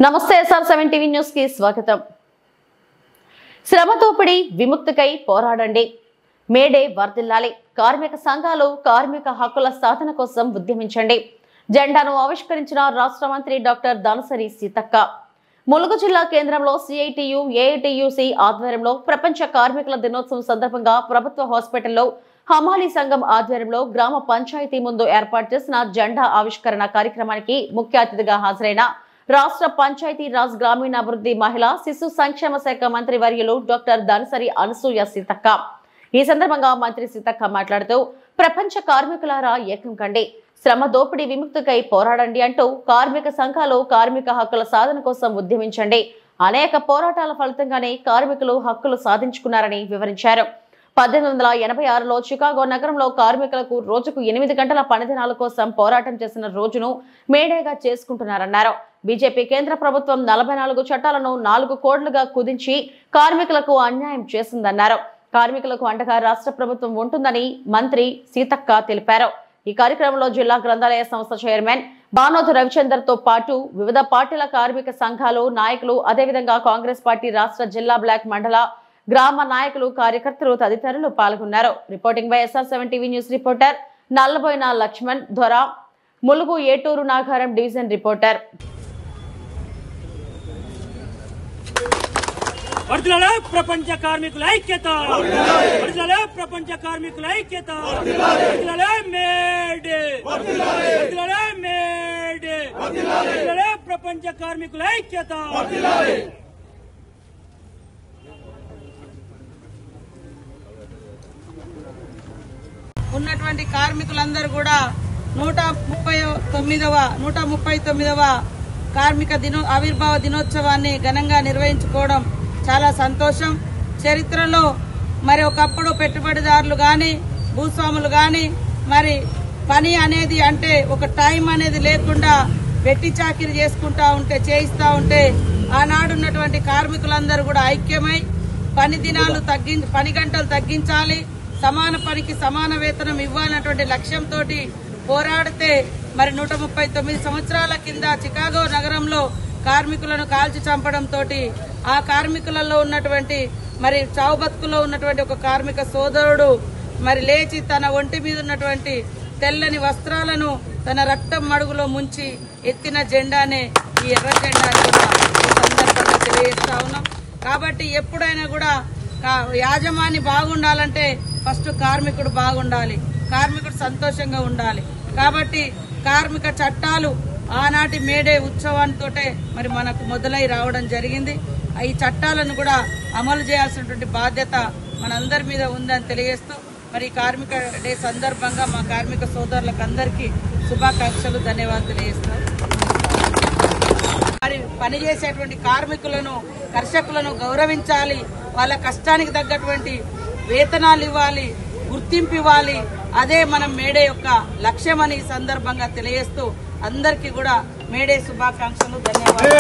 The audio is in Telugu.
నమస్తే SR7 టీవీ న్యూస్ కి స్వాగతం. శ్రమ దోపిడీ విముక్తికై పోరాడండి. మేడే వర్ధిల్లాలి. కార్మిక సంఘాలు కార్మిక హక్కుల సాధన కోసం ఉద్యమించండి. జెండాను ఆవిష్కరించిన రాష్ట్ర మంత్రి డాక్టర్ దానసరి సీతక్క. ములుగు జిల్లా కేంద్రంలో CITU AITUC ఆధ్వర్యంలో ప్రపంచ కార్మికుల దినోత్సవం సందర్భంగా ప్రభుత్వ హాస్పిటల్లో హమాలీ సంఘం ఆధ్వర్యంలో గ్రామ పంచాయతీ ముందు ఏర్పాటు చేసిన జెండా ఆవిష్కరణ కార్యక్రమానికి ముఖ్య అతిథిగా హాజరైన రాష్ట్ర పంచాయతీ రాజ్ గ్రామీణాభివృద్ధి మహిళా శిశు సంక్షేమ శాఖ మంత్రి వర్యులు డాక్టర్ దానసరి అనసూయ సీతక్క. ఈ సందర్భంగా మంత్రి సీతక్క మాట్లాడుతూ ప్రపంచ కార్మికులారా ఏకం కండి, శ్రమ దోపిడీ విముక్తికై పోరాడండి అంటూ కార్మిక సంఘాలు కార్మిక హక్కుల సాధన కోసం ఉద్యమించండి. అనేక పోరాటాల ఫలితంగానే కార్మికులు హక్కులు సాధించుకున్నారని వివరించారు. 1886లో చికాగో నగరంలో కార్మికులకు రోజుకు 8 గంటల పనిదినాల కోసం పోరాటం చేసిన రోజును మేడేగా చేసుకుంటున్నారన్నారు. బీజేపీ కేంద్ర ప్రభుత్వం 44 చట్టాలను 4 కోట్లుగా కుదించి కార్మికులకు అన్యాయం చేసిందన్నారు. కార్మికులకు అండగా రాష్ట్ర ప్రభుత్వం ఉంటుందని మంత్రి సీతక్క తెలిపారు. ఈ కార్యక్రమంలో జిల్లా గ్రంథాలయ సంస్థ చైర్మన్ బానోతు రవిచందర్ తో పాటు వివిధ పార్టీల కార్మిక సంఘాలు నాయకులు, అదేవిధంగా కాంగ్రెస్ పార్టీ రాష్ట్ర జిల్లా బ్లాక్ మండల గ్రామ నాయకులు, కార్యకర్తలు తదితరులు పాల్గొన్నారు. Reporting by SR7 TV news reporter Nallaboina Laxman ధ్వర, Mulugu Eturnagaram division reporter. వర్ధిల్లాలి ప్రపంచ కార్మికుల ఐక్యత, వర్ధిల్లాలి ప్రపంచ కార్మికుల ఐక్యత, వర్ధిల్లాలి మేడే, వర్ధిల్లాలి మేడే, వర్ధిల్లాలి ప్రపంచ కార్మికుల ఐక్యత. ఉన్నటువంటి కార్మికులందరూ కూడా 139వ కార్మిక ఆవిర్భావ దినోత్సవాన్ని ఘనంగా నిర్వహించుకోవడం చాలా సంతోషం. చరిత్రలో మరి ఒకప్పుడు పెట్టుబడిదారులు గాని భూస్వాములు గాని మరి పని అనేది అంటే ఒక టైం అనేది లేకుండా వెట్టి చాకిరి చేసుకుంటా ఉంటే చేయిస్తా ఉంటే ఆనాడున్నటువంటి కార్మికులందరూ కూడా ఐక్యమై పని దినాలు పని గంటలు తగ్గించాలి, సమాన పనికి సమాన వేతనం ఇవ్వాలన్నటువంటి లక్ష్యంతో పోరాడితే మరి 139 సంవత్సరాల కింద చికాగో నగరంలో కార్మికులను కాల్చి చంపడంతో ఆ కార్మికులలో ఉన్నటువంటి మరి చావు బతుకులో ఉన్నటువంటి ఒక కార్మిక సోదరుడు మరి లేచి తన ఒంటి మీద ఉన్నటువంటి తెల్లని వస్త్రాలను తన రక్తం మడుగులో ముంచి ఎత్తిన జెండానే ఈ ఎర్ర జెండా సందర్భంగా తెలియజేస్తా ఉన్నాం. కాబట్టి ఎప్పుడైనా కూడా యాజమాని బాగుండాలంటే ఫస్ట్ కార్మికుడు బాగుండాలి, కార్మికుడు సంతోషంగా ఉండాలి. కాబట్టి కార్మిక చట్టాలు ఆనాటి మేడే ఉత్సవాలతో మరి మనకు మొదలై రావడం జరిగింది. ఈ చట్టాలను కూడా అమలు చేయాల్సినటువంటి బాధ్యత మనందరి మీద ఉందని తెలియజేస్తూ మరి కార్మిక డే సందర్భంగా మా కార్మిక సోదరులకు అందరికీ శుభాకాంక్షలు, ధన్యవాదాలు తెలియజేస్తాం. మరి పనిచేసేటువంటి కార్మికులను కర్షకులను గౌరవించాలి, వాళ్ళ కష్టానికి తగ్గటువంటి వేతనాలు ఇవ్వాలి, గుర్తింపు ఇవ్వాలి. అదే మనం మేడే యొక్క లక్ష్యమని ఈ సందర్భంగా తెలియజేస్తూ అందరికీ కూడా మేడే శుభాకాంక్షలు, ధన్యవాదాలు.